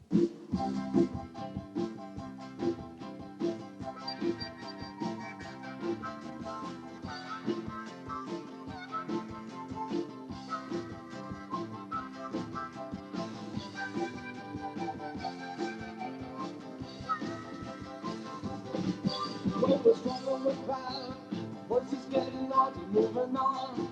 When we're struggling with pride, voices getting loud, you're moving on.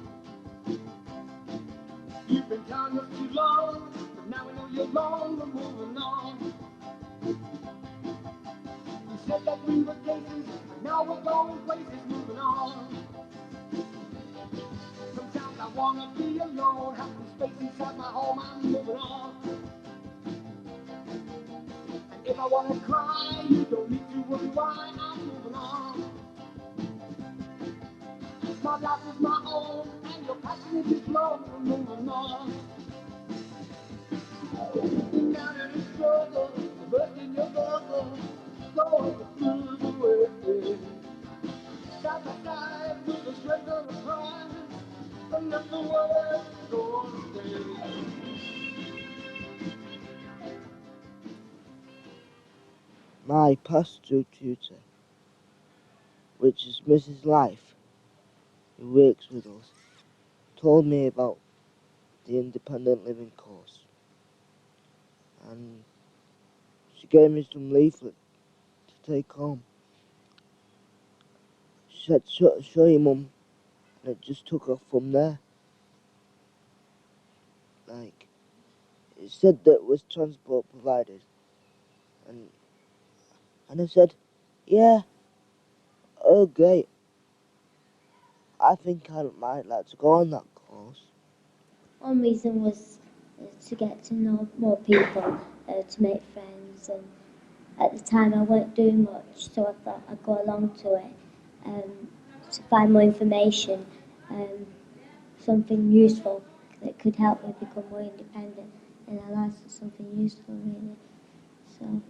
You've been kind of too long, but now we know you're long, we're moving on. You said that we were cases, but now we're going places, moving on. Sometimes I wanna be alone, have some space inside my home, I'm moving on. And if I wanna cry, you don't need to worry why, I'm moving on. My life is my own, and your passion is just flow, we're moving on. Down in the struggle, bursting your bubble, going the blues away. Side by side with the strength of the pride, and that's the way it's gonna stay. My pastoral tutor, which is Mrs. Life, who works with us, told me about the independent living course, and she gave me some leaflet to take home. She said, show your mum, and it just took off from there. Like, it said that was transport provided, and I said, yeah, oh great, I think I might like to go on that course. One reason was to get to know more people, to make friends, and at the time I weren't doing much, so I thought I'd go along to it to find more information, something useful that could help me become more independent, and I learned something useful really, so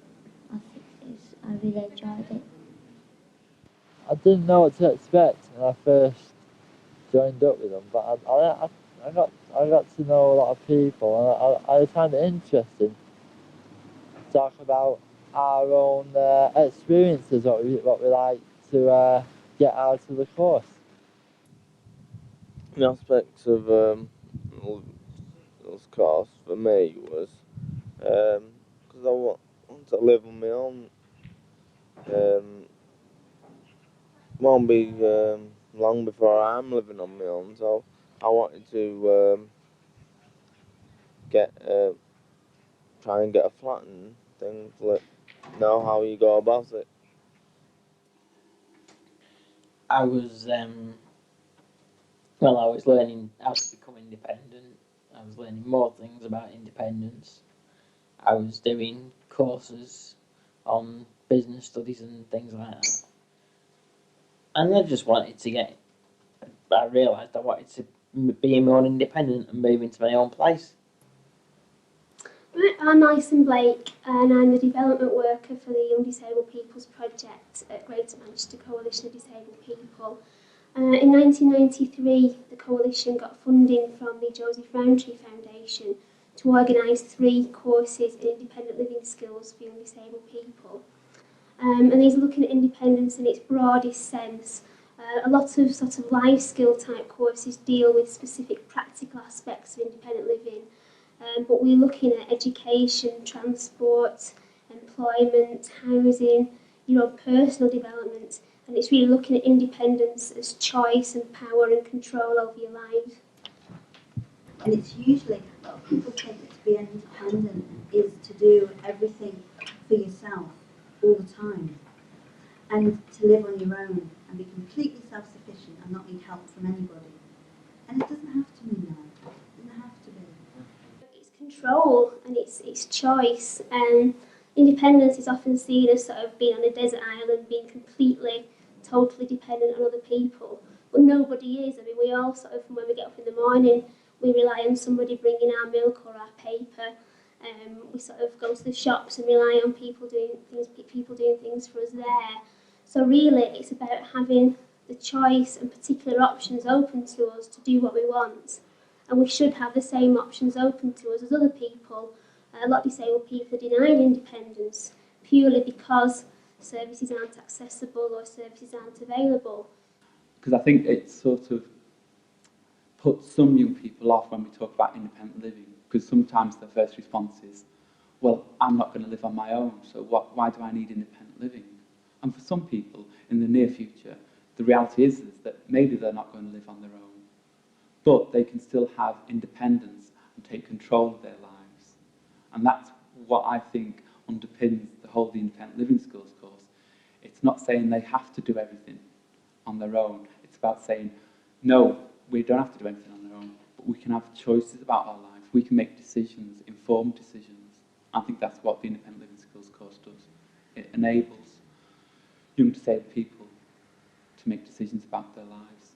I really enjoyed it. I didn't know what to expect when I first joined up with them, but I got to know a lot of people, and I found it interesting to talk about our own experiences, what we like to get out of the course. The aspects of this course for me was because I want to live on my own. Won't be long before I'm living on my own, so I wanted to try and get a flat and things, know how you go about it. I was I was learning how to become independent. I was learning more things about independence. I was doing courses on business studies and things like that. And I just wanted to I realised I wanted to be more independent and move into my own place. I'm Alison Blake, and I'm the development worker for the Young Disabled People's Project at Greater Manchester Coalition of Disabled People. In 1993, the coalition got funding from the Joseph Rowntree Foundation to organise 3 courses in independent living skills for young disabled people. And these are looking at independence in its broadest sense. A lot of sort of life skill type courses deal with specific practical aspects of independent living, but we're looking at education, transport, employment, housing, personal development, and it's really looking at independence as choice and power and control over your life. And it's usually, a lot of people think that to be independent is to do everything for yourself all the time, and to live on your own and be completely self-sufficient and not need help from anybody. And it doesn't have to mean that. It doesn't have to be. It's control and it's choice. Independence is often seen as sort of being on a desert island, being completely, totally dependent on other people. But nobody is. I mean, we all sort of, when we get up in the morning, we rely on somebody bringing our milk or our paper. We sort of go to the shops and rely on people doing things for us there. So really, it's about having the choice and particular options open to us to do what we want. And we should have the same options open to us as other people, A lot of disabled people are denied independence purely because services aren't accessible or services aren't available. Because I think it sort of puts some young people off when we talk about independent living, because sometimes their first response is, well, I'm not going to live on my own, so why do I need independent living? And for some people, in the near future, the reality is that maybe they're not going to live on their own, but they can still have independence and take control of their lives. And that's what I think underpins the whole The Independent Living Skills course. It's not saying they have to do everything on their own. It's about saying, no, we don't have to do anything on their own, but we can have choices about our lives. We can make decisions, informed decisions. I think that's what the Independent Living Skills course does. It enables young disabled people to make decisions about their lives.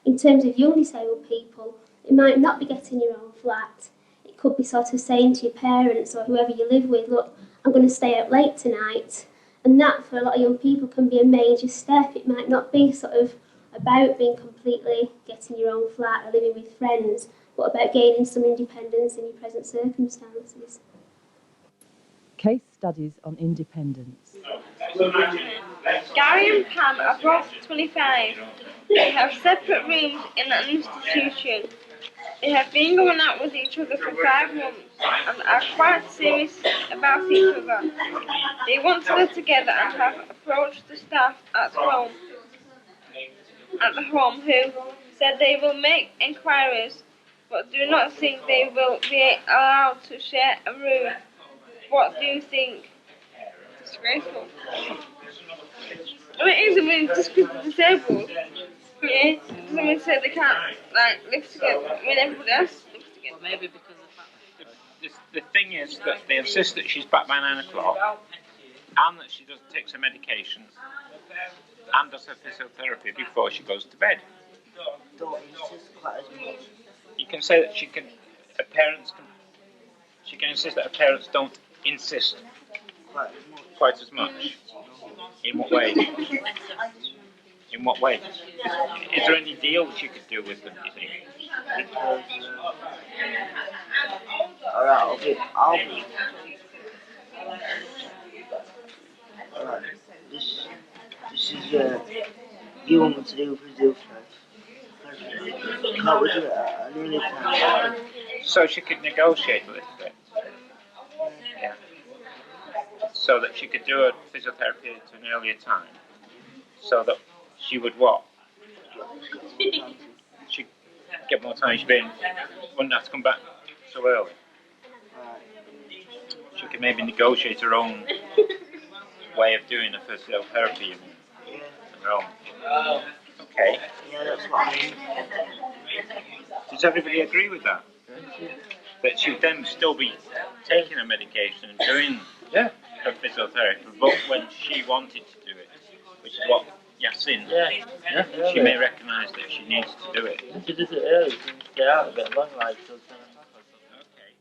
In terms of young disabled people, it might not be getting your own flat. It could be sort of saying to your parents or whoever you live with, look, I'm going to stay out late tonight. And that, for a lot of young people, can be a major step. It might not be sort of about being completely getting your own flat or living with friends, but about gaining some independence in your present circumstances. Case studies on independence. Gary and Pam are both 25. They have separate rooms in an institution. They have been going out with each other for 5 months and are quite serious about each other. They want to live together and have approached the staff at the home who said they will make inquiries but do not think they will be allowed to share a room. What do you think? Disgraceful. I mean, it is, just because they're disabled, yeah, doesn't mean to say they can't, live together when everybody else lives together. Well, maybe because of the thing is that they insist that she's back by 9 o'clock and that she takes her medication and does her physiotherapy before she goes to bed. Don't insist quite as much. You can say that she can insist that her parents don't insist quite as much. In what way? In what way? Is there any deal that you could do with them, do you think? Because, alright, alright, this is, you want me to do physiotherapy? Can't we do it at an early time? So she could negotiate a little bit. Yeah. So that she could do her physiotherapy at an earlier time. So that she would what? She'd get more time. She wouldn't have to come back so early. She could maybe negotiate her own way of doing the physiotherapy on her own. Okay. Yeah, that's what I mean. Does everybody agree with that? That she would then still be taking her medication and doing her physiotherapy, but when she wanted to do it, which is what Yasin, she may recognise that she needs to do it. She does it early, she can stay out a bit long, like till 10 o'clock or something. Okay.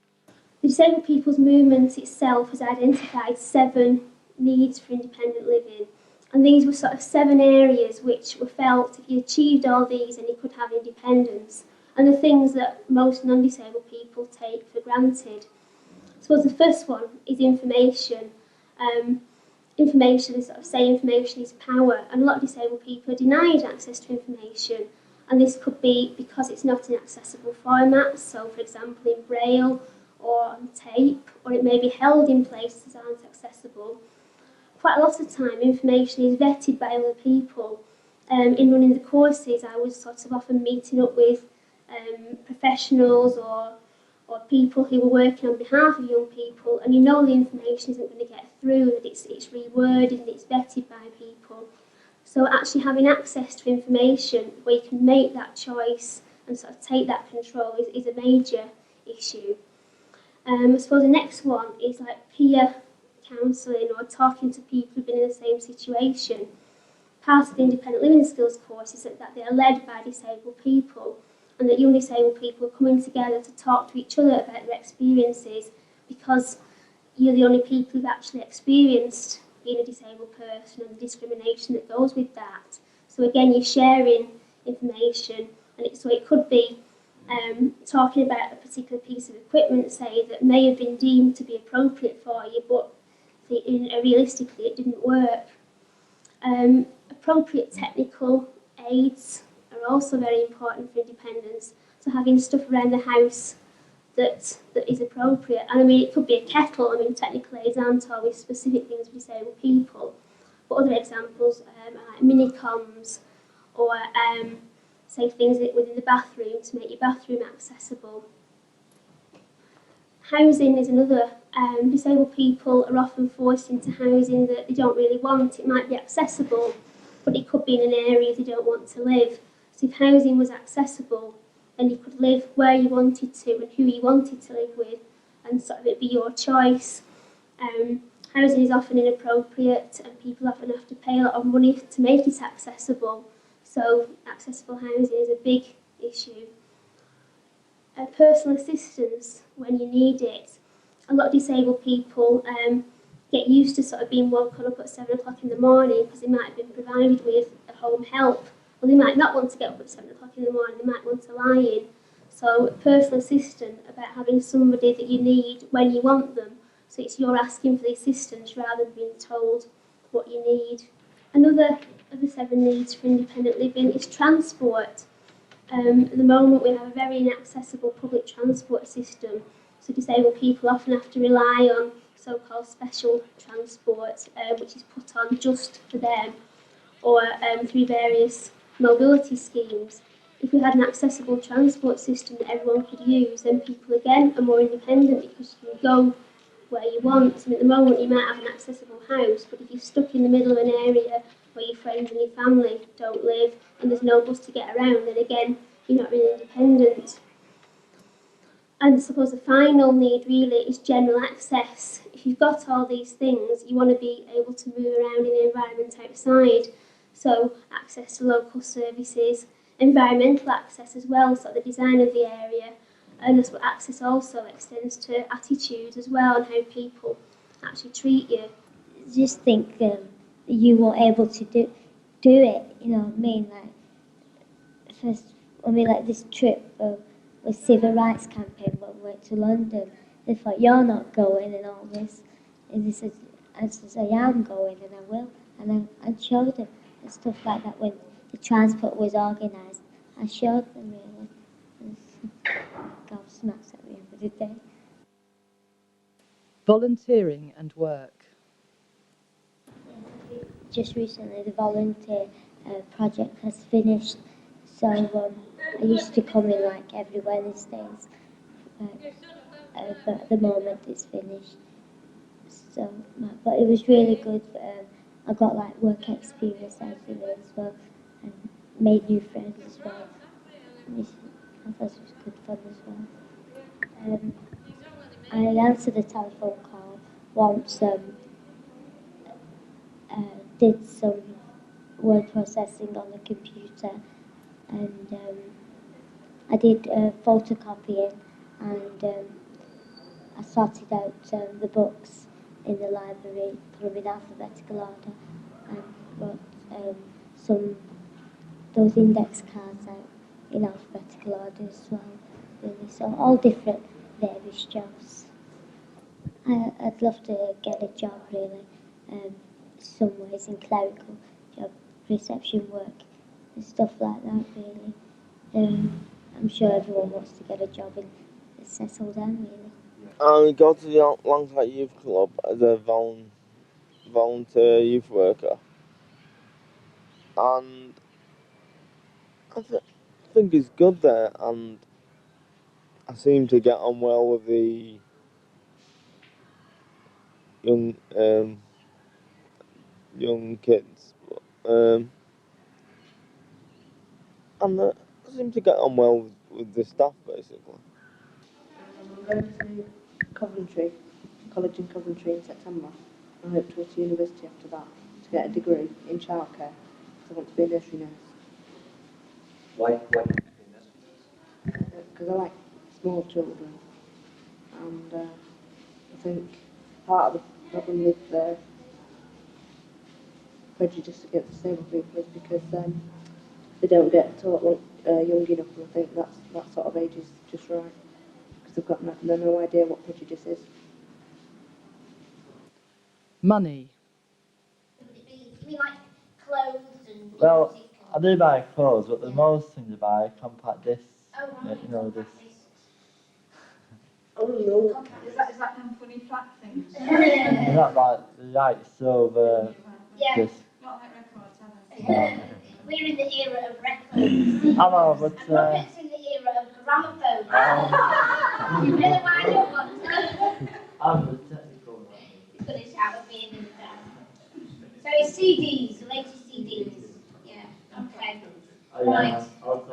The Disabled People's Movement itself has identified 7 needs for independent living, and these were sort of 7 areas which were felt if you achieved all these then you could have independence, and the things that most non-disabled people take for granted. I suppose the first one is information. Information, they sort of say information is power, and a lot of disabled people are denied access to information, and this could be because it's not in accessible formats, so for example in braille or on tape, or it may be held in places that aren't accessible. Quite a lot of time information is vetted by other people. In running the courses I was sort of often meeting up with professionals or people who were working on behalf of young people, and you know the information isn't going to get through, that it's reworded and it's vetted by people. So actually having access to information where you can make that choice and sort of take that control is a major issue. I suppose the next one is like peer counselling or talking to people who've been in the same situation. Part of the Independent Living Skills course is that they are led by disabled people, and that young disabled people are coming together to talk to each other about their experiences, because you're the only people who've actually experienced being a disabled person and the discrimination that goes with that. So again, you're sharing information, and so it could be talking about a particular piece of equipment, say, that may have been deemed to be appropriate for you, but realistically it didn't work. Appropriate technical aids are also very important for independence. So having stuff around the house that is appropriate. And I mean, it could be a kettle. I mean, technical aids aren't always specific things for disabled people. But other examples are like mini-coms or say things within the bathroom to make your bathroom accessible. Housing is another. Disabled people are often forced into housing that they don't really want. It might be accessible, but it could be in an area they don't want to live. So if housing was accessible, then you could live where you wanted to and who you wanted to live with, and sort of it'd be your choice. Housing is often inappropriate, and people often have to pay a lot of money to make it accessible. So accessible housing is a big issue. Personal assistance when you need it. A lot of disabled people get used to sort of being woken up at 7 o'clock in the morning because they might have been provided with a home help. Well, they might not want to get up at 7 o'clock in the morning, they might want to lie in. So personal assistant, about having somebody that you need when you want them. So it's you're asking for the assistance rather than being told what you need. Another of the 7 needs for independent living is transport. At the moment, we have a very inaccessible public transport system, so disabled people often have to rely on so-called special transport, which is put on just for them, or through various mobility schemes. If we had an accessible transport system that everyone could use, then people again are more independent because you can go where you want. And at the moment, you might have an accessible house, but if you're stuck in the middle of an area where your friends and your family don't live and there's no bus to get around, then again, you're not really independent. And I suppose the final need really is general access. If you've got all these things, you want to be able to move around in the environment outside. So access to local services, environmental access as well, so the design of the area, and access also extends to attitudes as well and how people actually treat you. Just think you were able to do it, you know what I mean? Like, first, I mean, like this trip with civil rights campaign when we went to London, they thought, you're not going and all this. And they said, I am going and I will. And I showed them and stuff like that when the transport was organised. I showed them really. Gobsmacked at the end of the day. Volunteering and work. Just recently, the volunteer project has finished, so I used to come in like every Wednesdays, but at the moment it's finished. So, but it was really good. I got like work experience out of it as well, and made new friends as well. I thought it was good fun as well. I answered a telephone call once. Did some word processing on the computer, and I did photocopying, and I sorted out the books in the library, put them in alphabetical order, and wrote those index cards out in alphabetical order as well. Really, so all different various jobs. I'd love to get a job really, some ways in clerical job, reception work and stuff like that really. I'm sure everyone wants to get a job and settle down really. I go to the Alongside Youth Club as a volunteer youth worker, and I think it's good there, and I seem to get on well with the young kids, and I seem to get on well with the staff basically. I'm going to Coventry, college in Coventry in September. I hope to go to university after that to get a degree in childcare because I want to be a nursery nurse. Why do you want to be a nursery nurse? Because I like small children, and I think part of the problem with prejudice against disabled people is because they don't get taught young enough, and I think that sort of age is just right, because they've got no idea what prejudice is. Money. Like clothes and Well, music I do buy clothes, but the most things I buy are compact discs. You know, this. Oh no. Is that them funny flat things? They're not like the right silver disc. Not like records, are they? No. We're in the era of records. I know, but. And Robert's in the era of gramophone. You really wind up one. I'm the technical one. He's got his shout of being in the So it's CDs, the latest CDs. Yeah, okay. Right. Also,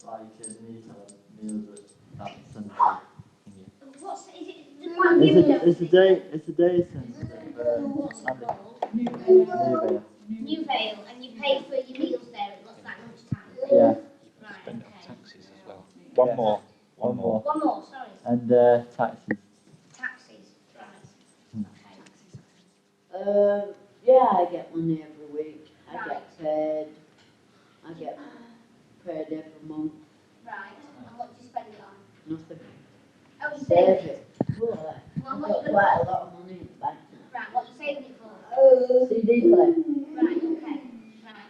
like music, that's sensitive. What's, is it? It's a day sensitive. New Vale, and you pay for your meals there at that lunchtime? Yeah. Right, Spend on okay. taxis as well. One more. One more, sorry. And taxis. Taxis, right. Yeah, I get money every week. I get paid every month. Right, and what do you spend it on? Nothing. Oh, you Save save it. Well, I've what got you quite a lot of money in the bank now. Right, what are you saving it for? CD play. Right, okay. Right.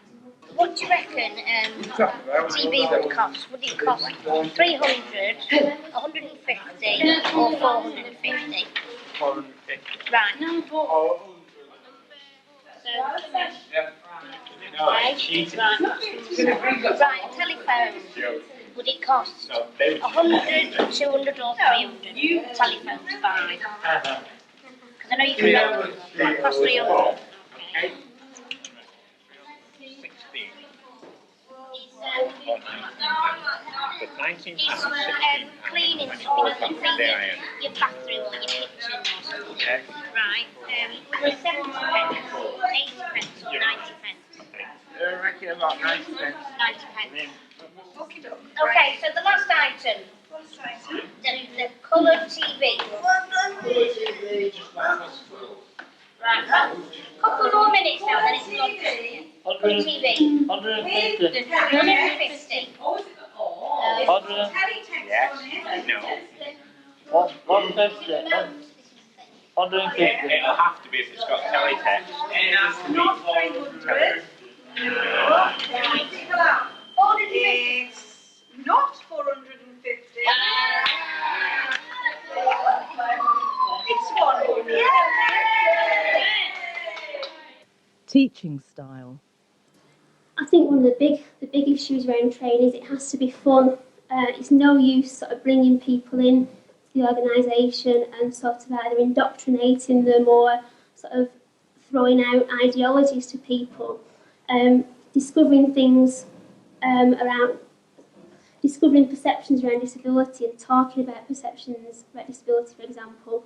What do you reckon TV would cost? Would it cost 300, 150 or 450? 450. Right. Right, telephone. Would it cost 100, 200 or 300? Telephone to buy. Because I know you can cost 300. Okay. 16. It's 19 it's pounds, cleaning £16. stuff, you know, cleaning your bathroom or your kitchen or something. Okay. Right, 70 pence, 80 pence or 90 pence. I reckon about 90 pence. 90 pence. Okay, so the last item. The coloured TV. Right, couple more minutes now, then it's done. Coloured TV. 150. 150. 100. Yes. No. 150. 150. It'll have to be if it's got teletext. Not 300. It's not 450. It's 100. Teaching style. I think one of the big issues around training is it has to be fun. It's no use sort of bringing people in to the organisation and sort of either indoctrinating them or sort of throwing out ideologies to people. Discovering things around discovering perceptions around disability and talking about perceptions about disability, for example.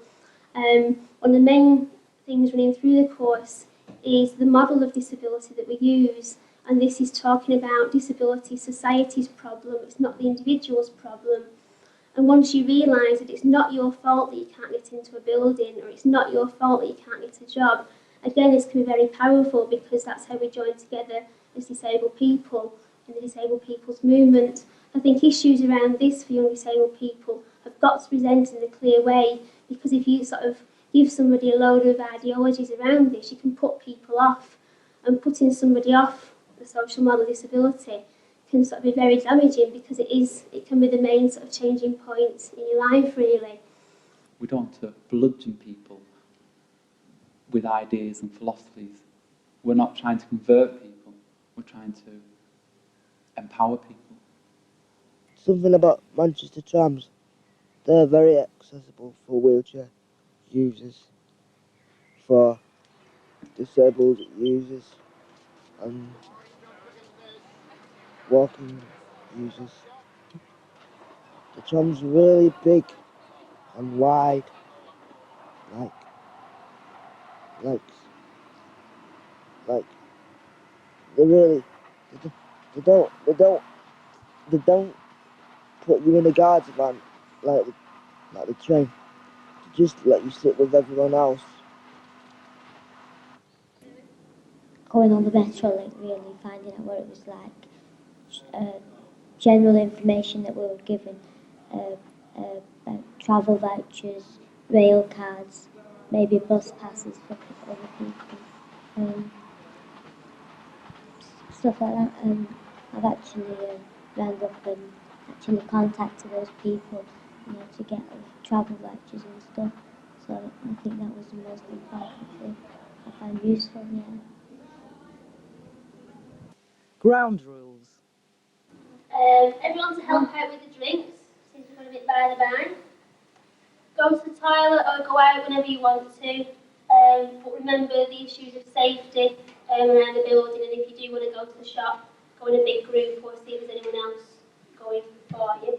One of the main things running through the course is the model of disability that we use, and this is talking about disability society's problem, it's not the individual's problem. And once you realise that it's not your fault that you can't get into a building, or it's not your fault that you can't get a job, again, this can be very powerful because that's how we join together as disabled people in the disabled people's movement. I think issues around this for young disabled people have got to be presented in a clear way, because if you sort of give somebody a load of ideologies around this, you can put people off, and putting somebody off the social model of disability can sort of be very damaging, because it can be the main sort of changing point in your life, really. We don't want to bludgeon people with ideas and philosophies. We're not trying to convert people, we're trying to empower people. Something about Manchester trams. They're very accessible for wheelchair users, for disabled users, and walking users. The tram's really big and wide, like, like, like, they really, they don't put you in a guards van like the train. They just let you sit with everyone else. Going on the Metrolink, really finding out what it was like. general information that we were given, travel vouchers, rail cards, maybe bus passes for other people, stuff like that. I've actually rang up and actually contacted those people, to get travel vouchers and stuff. So I think that was the most important thing I found useful, yeah. Ground rules. Everyone to help out with the drinks, since we've got a bit by the by. Go to the toilet or go out whenever you want to, but remember the issues of safety around the building, and if you do want to go to the shop, go in a big group or see if there's anyone else going for you.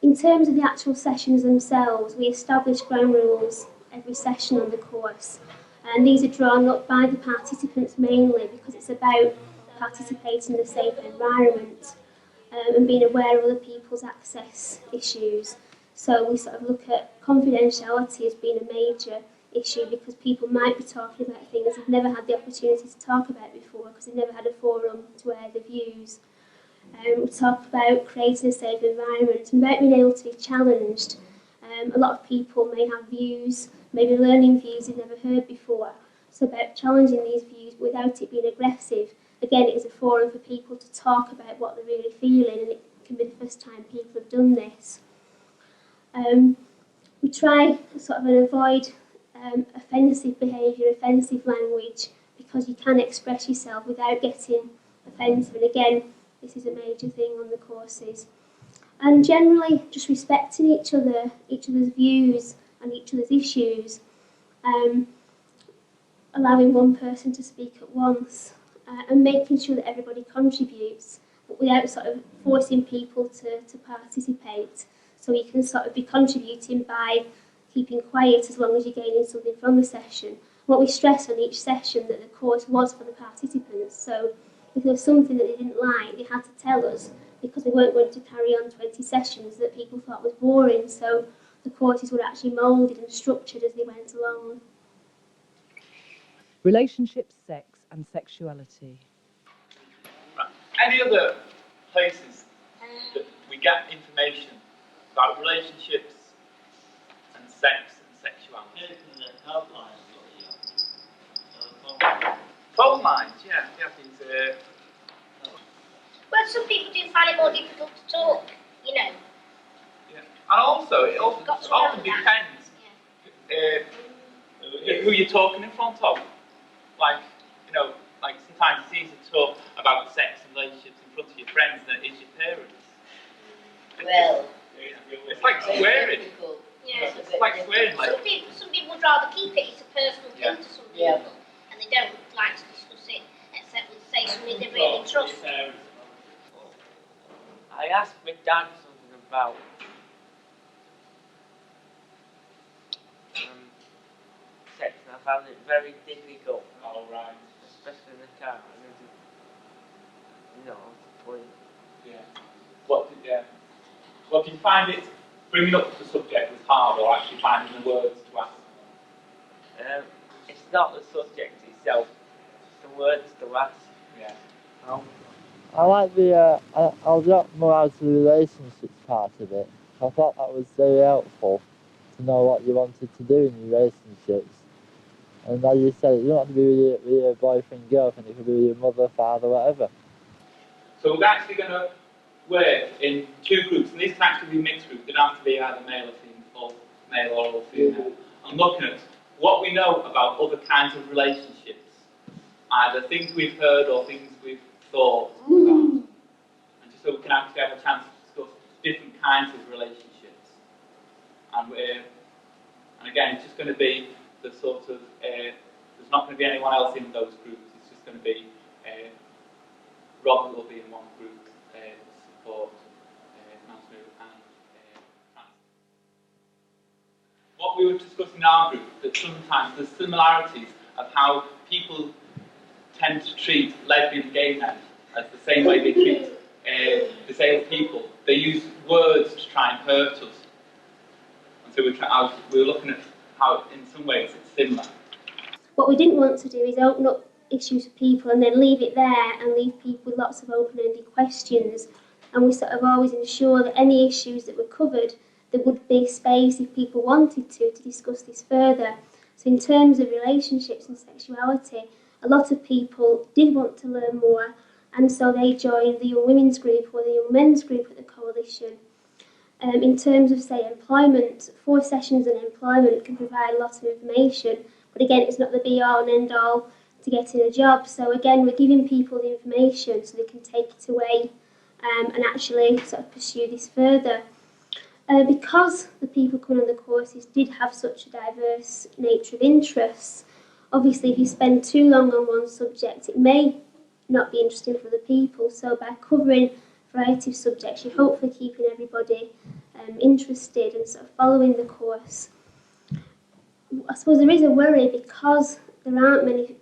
In terms of the actual sessions themselves, we establish ground rules every session on the course, and these are drawn up by the participants mainly because it's about participating in a safe environment and being aware of other people's access issues. So we sort of look at confidentiality as being a major issue because people might be talking about things they've never had the opportunity to talk about before because they've never had a forum to air their views. We talk about creating a safe environment and about being able to be challenged. A lot of people may have views, maybe learning views they've never heard before. So about challenging these views without it being aggressive. Again, it is a forum for people to talk about what they're really feeling, and it can be the first time people have done this. We try to sort of avoid offensive behaviour, offensive language, because you can express yourself without getting offensive. And again, this is a major thing on the courses. And generally, just respecting each other's views and each other's issues, allowing one person to speak at once, and making sure that everybody contributes, but without sort of forcing people to participate. So you can sort of be contributing by keeping quiet as long as you're gaining something from the session. What we stress on each session that the course was for the participants. So if there was something that they didn't like, they had to tell us because we weren't going to carry on 20 sessions that people thought was boring. So the courses were actually moulded and structured as they went along. Relationships, sex and sexuality. Right. Any other places that we get information about relationships and sex and sexuality? Phone lines, yeah. Well, some people do find it more difficult to talk, Yeah. And also, it often depends who you're talking in front of. Like sometimes it's easier to talk about sex and relationships in front of your friends than it is your parents. Well, it's like swearing. Yeah, it's like swearing. Like, some people would rather keep it. It's a personal thing to some people, and they don't like to discuss it except with say somebody they really trust. I asked my dad something about sex, and I found it very difficult. Oh, right. Especially in the car. Point. Yeah. What did you find it bringing up the subject was hard, or actually finding the words to ask? It's not the subject itself; it's the words to ask. Yeah. I like I'll drop more out of the relationships part of it. I thought that was very helpful to know what you wanted to do in your relationships. And as you said, you don't have to be with your boyfriend, girlfriend, it could be with your mother, father, whatever. So we're actually going to work in two groups, and these can actually be mixed groups. They don't have to be either male or female. I'm looking at what we know about other kinds of relationships, either things we've heard or things we've thought about, and just so we can actually have a chance to discuss different kinds of relationships. And again, it's just going to be the sort of there's not going to be anyone else in those groups. It's just going to be Robert will be in one group to support Nasmu and Francis. What we were discussing in our group, that sometimes there's similarities of how people tend to treat lesbian and gay men as the same way they treat disabled people. They use words to try and hurt us. And so we were looking at how, in some ways, it's similar. What we didn't want to do is open up issues for people and then leave it there and leave people with lots of open-ended questions. And we sort of always ensure that any issues that were covered, there would be space if people wanted to discuss this further. So in terms of relationships and sexuality, a lot of people did want to learn more, and so they joined the Young Women's Group or the Young Men's Group at the Coalition. In terms of, say, employment, 4 sessions on employment can provide a lot of information, but again, it's not the be-all and end-all to getting a job. So again, we're giving people the information so they can take it away and actually sort of pursue this further. Because the people coming on the courses did have such a diverse nature of interests, obviously if you spend too long on one subject, it may not be interesting for the people. So by covering a variety of subjects, you're hopefully keeping everybody interested and sort of following the course. I suppose there is a worry because there aren't many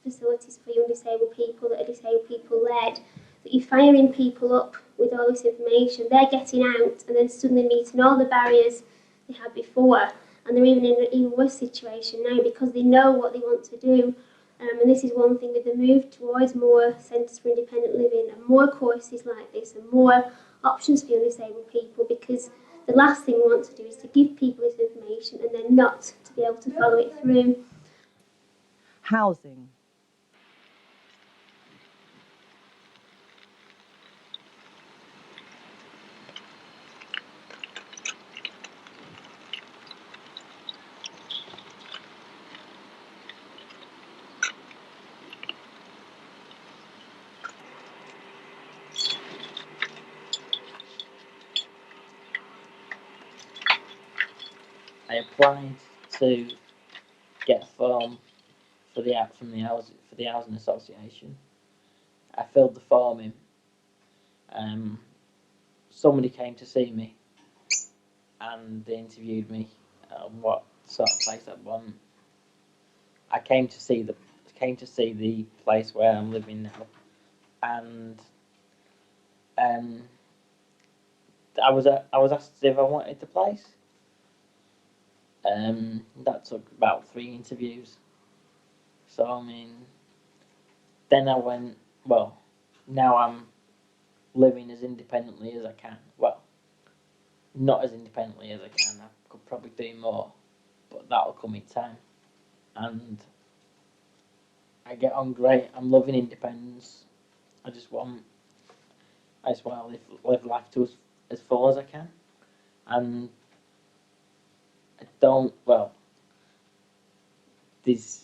facilities for young disabled people that are disabled people led, that you're firing people up with all this information. They're getting out and then suddenly meeting all the barriers they had before, and they're even in an even worse situation now because they know what they want to do. And this is one thing with the move towards more centres for independent living and more courses like this and more options for young disabled people, because the last thing we want to do is to give people this information and then not to be able to follow it through. Housing. I applied to get a form for the housing association. I filled the form in. Somebody came to see me, and they interviewed me on what sort of place I want. I came to see the place where I'm living now, and I was asked if I wanted the place. That took about 3 interviews. So I mean, then I went. Well, now I'm living as independently as I can. Well, not as independently as I can. I could probably do more, but that'll come in time. And I get on great. I'm loving independence. I just want to live life to as full as I can. And I don't. Well, there's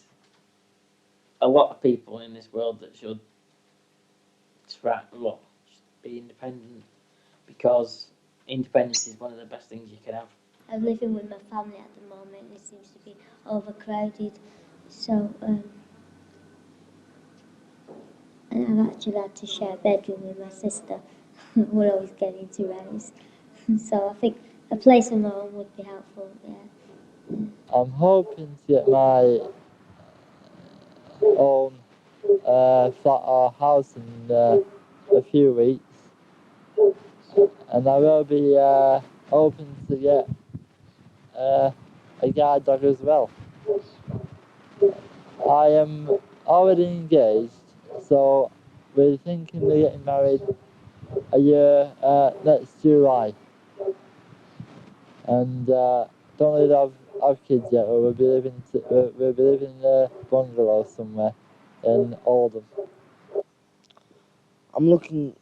a lot of people in this world that should be independent, because independence is one of the best things you can have. I'm living with my family at the moment. It seems to be overcrowded, so and I've actually had to share a bedroom with my sister. We're always getting to rows, so I think a place of my own would be helpful. Yeah. I'm hoping to get my own flat or house in a few weeks, and I will be hoping to get a guide dog as well. I am already engaged, so we're thinking of getting married a year next July, and don't really have kids yet. But we'll be living in a bungalow somewhere in Oldham. I'm looking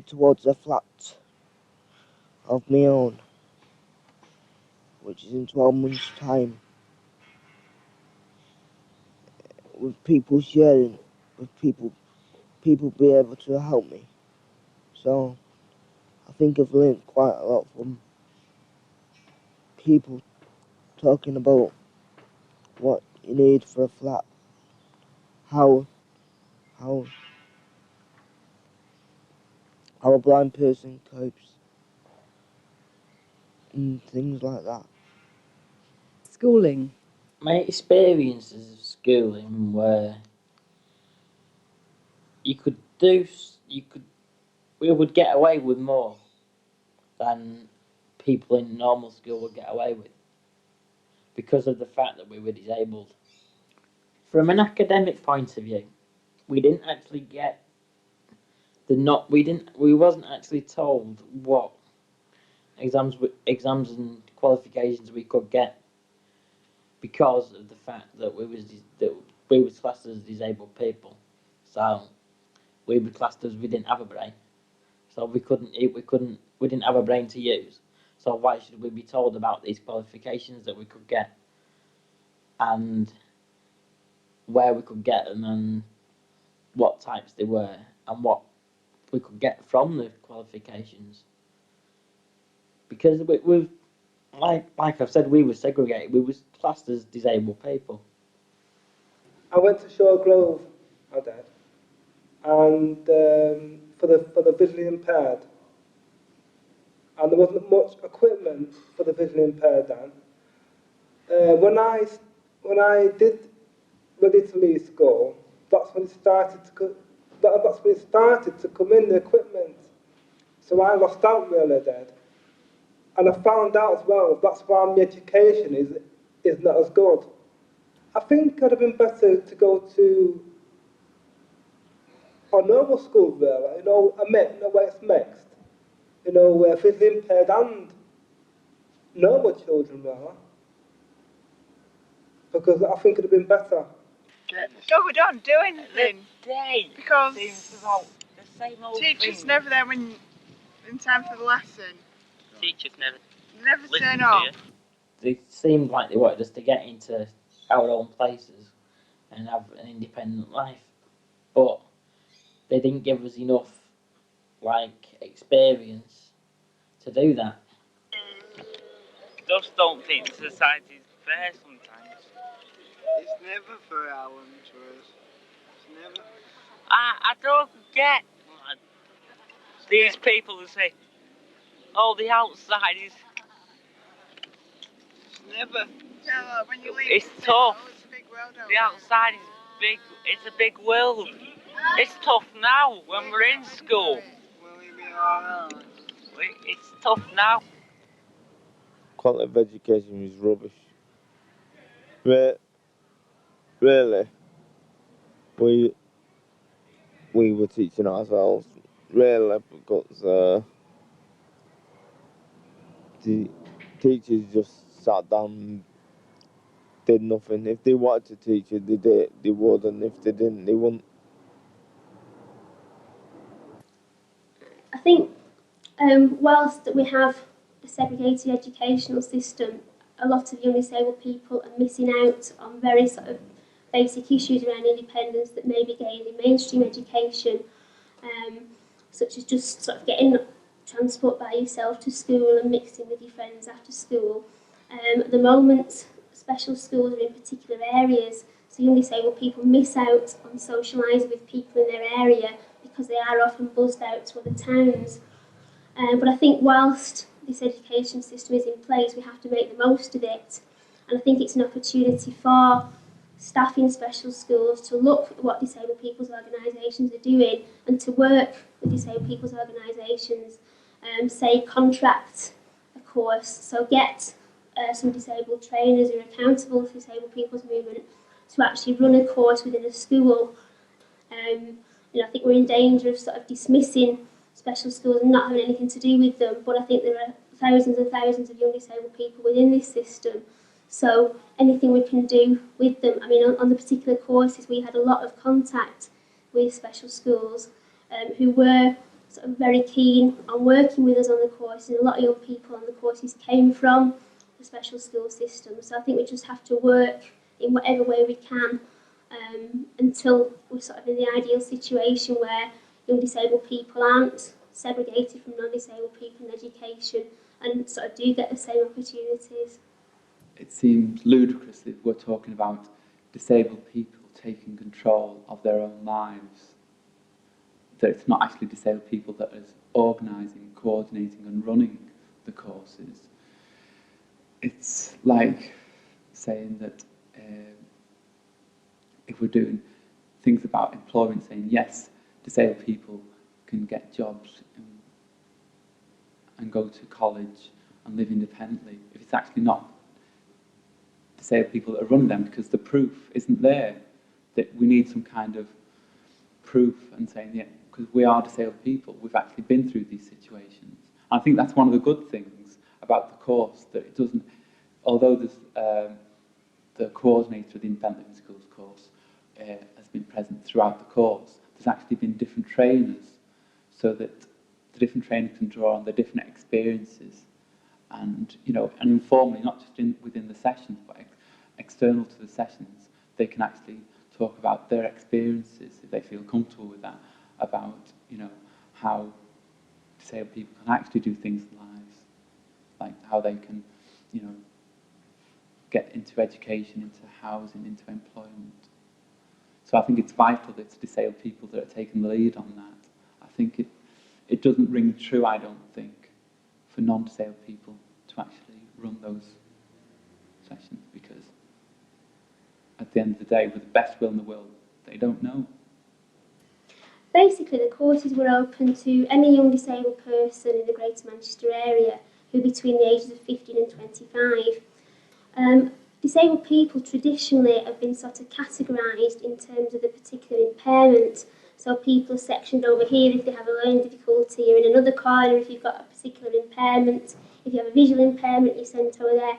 towards a flat of my own, which is in 12 months' time, with people sharing, with people be able to help me. So I think I've learned quite a lot from people talking about what you need for a flat, how how how a blind person copes, and things like that. Schooling. My experiences of schooling were you could do you could we would get away with more than people in normal school would get away with, because of the fact that we were disabled. From an academic point of view, we didn't actually get we wasn't actually told what exams and qualifications we could get because of the fact that we was classed as disabled people. So we were classed as we didn't have a brain. So we didn't have a brain to use. So why should we be told about these qualifications that we could get and where we could get them and what types they were and what we could get from the qualifications? Because we've like I've said, we were segregated. We was classed as disabled people. I went to Shore Grove, I did, and for the visually impaired, and there wasn't much equipment for the visually impaired then. When I did ready to leave school, that's when it started to that's when it started to come in, the equipment. So I lost out really dead. And I found out as well that's why my education is not as good. I think I'd have been better to go to a normal school really, where it's mixed. Where physically impaired and normal children really. Because I think it'd have been better. No, we don't do anything. Because the same old teachers thing. never there in time for the lesson. Teachers never Turn up. They seemed like they wanted us to get into our own places and have an independent life, but they didn't give us enough experience to do that. Just don't think society's fair sometimes. It's never for our interests. It's never. I don't get these people who say, "Oh, the outside is." It's never. Yeah, when you leave, It's tough. It's a big world out the outside is big. It's a big world. It's tough now when we're in school. Will we be alright? It's tough now. Quality of education is rubbish. Really, we were teaching ourselves, really, because the teachers just sat down and did nothing. If they wanted to teach it, they would, and if they didn't, they wouldn't. I think whilst we have a segregated educational system, a lot of young disabled people are missing out on very sort of basic issues around independence that may be gained in mainstream education, such as just sort of getting transport by yourself to school and mixing with your friends after school. At the moment, special schools are in particular areas, so young disabled people miss out on socialising with people in their area because they are often buzzed out to other towns. But I think whilst this education system is in place, we have to make the most of it. And I think it's an opportunity for staff in special schools to look at what disabled people's organisations are doing and to work with disabled people's organisations, say contract a course, so get some disabled trainers who are accountable for disabled people's movement to actually run a course within a school. I think we're in danger of sort of dismissing special schools and not having anything to do with them, but I think there are thousands and thousands of young disabled people within this system. So anything we can do with them, I mean, on the particular courses, we had a lot of contact with special schools who were sort of very keen on working with us on the courses, and a lot of young people on the courses came from the special school system. So I think we just have to work in whatever way we can until we're sort of in the ideal situation where young disabled people aren't segregated from non-disabled people in education and sort of do get the same opportunities. It seems ludicrous if we're talking about disabled people taking control of their own lives, that it's not actually disabled people that is organising, coordinating and running the courses. It's like saying that if we're doing things about employment, saying yes, disabled people can get jobs and go to college and live independently, if it's actually not disabled people that are running them because the proof isn't there. that we need some kind of proof and saying, yeah, because we are disabled people, we've actually been through these situations. I think that's one of the good things about the course, that it doesn't, although there's the coordinator of the Independent Living Schools course has been present throughout the course, there's actually been different trainers, so that the different trainers can draw on the different experiences and, you know, and informally, not just within the sessions, but external to the sessions, they can actually talk about their experiences, if they feel comfortable with that, about, you know, how disabled people can actually do things in lives, like how they can, you know, get into education, into housing, into employment. So I think it's vital that it's disabled people that are taking the lead on that. I think it doesn't ring true, I don't think, for non-disabled people to actually run those sessions, because at the end of the day, with the best will in the world, they don't know. Basically, the courses were open to any young disabled person in the Greater Manchester area who are between the ages of 15 and 25. Disabled people traditionally have been sort of categorised in terms of the particular impairment. So people are sectioned over here if they have a learning difficulty, or in another corner if you've got a particular impairment. If you have a visual impairment, you're sent over there.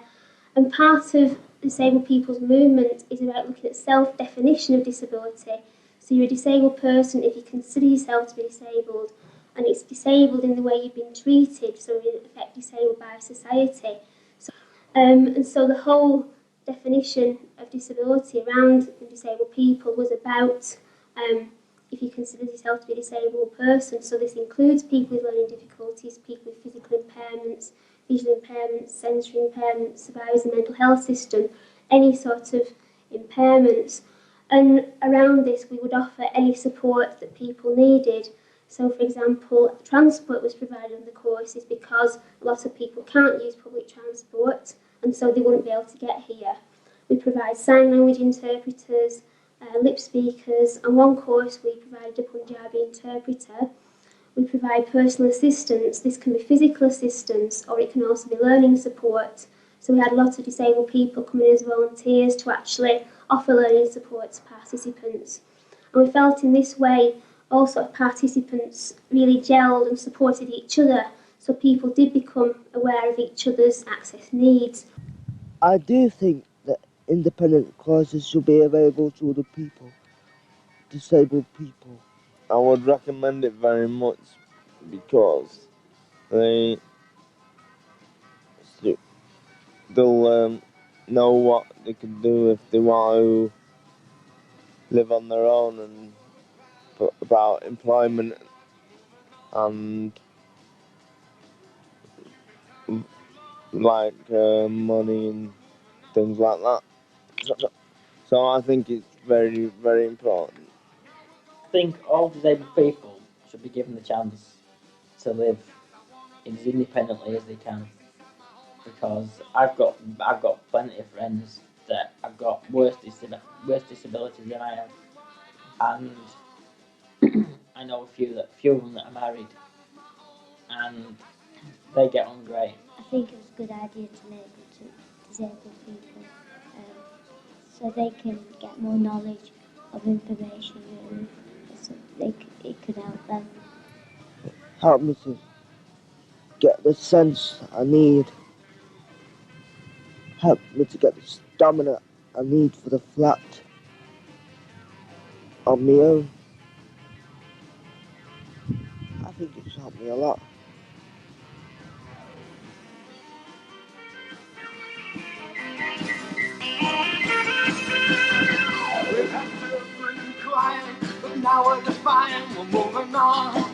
And part of disabled people's movement is about looking at self-definition of disability. So you're a disabled person if you consider yourself to be disabled, and it's disabled in the way you've been treated, so in effect disabled by society. And so the whole definition of disability around disabled people was about if you consider yourself to be a disabled person. So this includes people with learning difficulties, people with physical impairments, visual impairments, sensory impairments, survivors in the mental health system, any sort of impairments. And around this, we would offer any support that people needed. So, for example, transport was provided on the courses because a lot of people can't use public transport, and so they wouldn't be able to get here. We provide sign language interpreters, lip speakers. On one course, we provided a Punjabi interpreter. We provide personal assistance. This can be physical assistance, or it can also be learning support. So we had a lot of disabled people coming in as volunteers to actually offer learning support to participants. And we felt in this way all sort of participants really gelled and supported each other, so people did become aware of each other's access needs. I do think that independent courses should be available to other people, disabled people. I would recommend it very much because they'll know what they can do if they want to live on their own, and about employment and like money and things like that. So I think it's very, very important. I think all disabled people should be given the chance to live as independently as they can, because I've got plenty of friends that have got worse disabilities than I have, and I know a few of them that are married, and they get on great. I think it was a good idea to enable disabled people, so they can get more knowledge of information, really, so it could help them. Help me to get the sense I need. Help me to get the stamina I need for the flat on my own. I think it's helped me a lot. We've had children crying, but now we're defiant, we're moving on.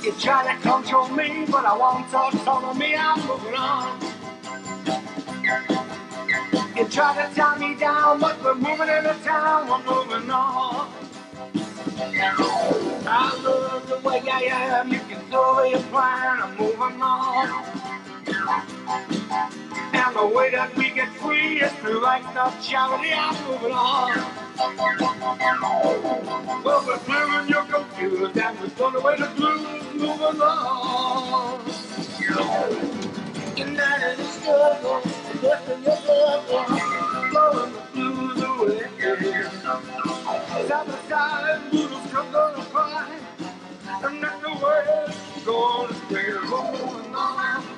You try to control me, but I won't autonomy, I'm moving on. You try to tie me down, but we're moving into town, we're moving on. I love the way I am, you can throw your plan, I'm moving on. And the way that we get free is through Sexuality, I'm moving on. Well, we're blue you're confused, and we're thrown away the blues, moving on. United in struggle, lifting your struggle, blowing the blues away. gonna stay moving on.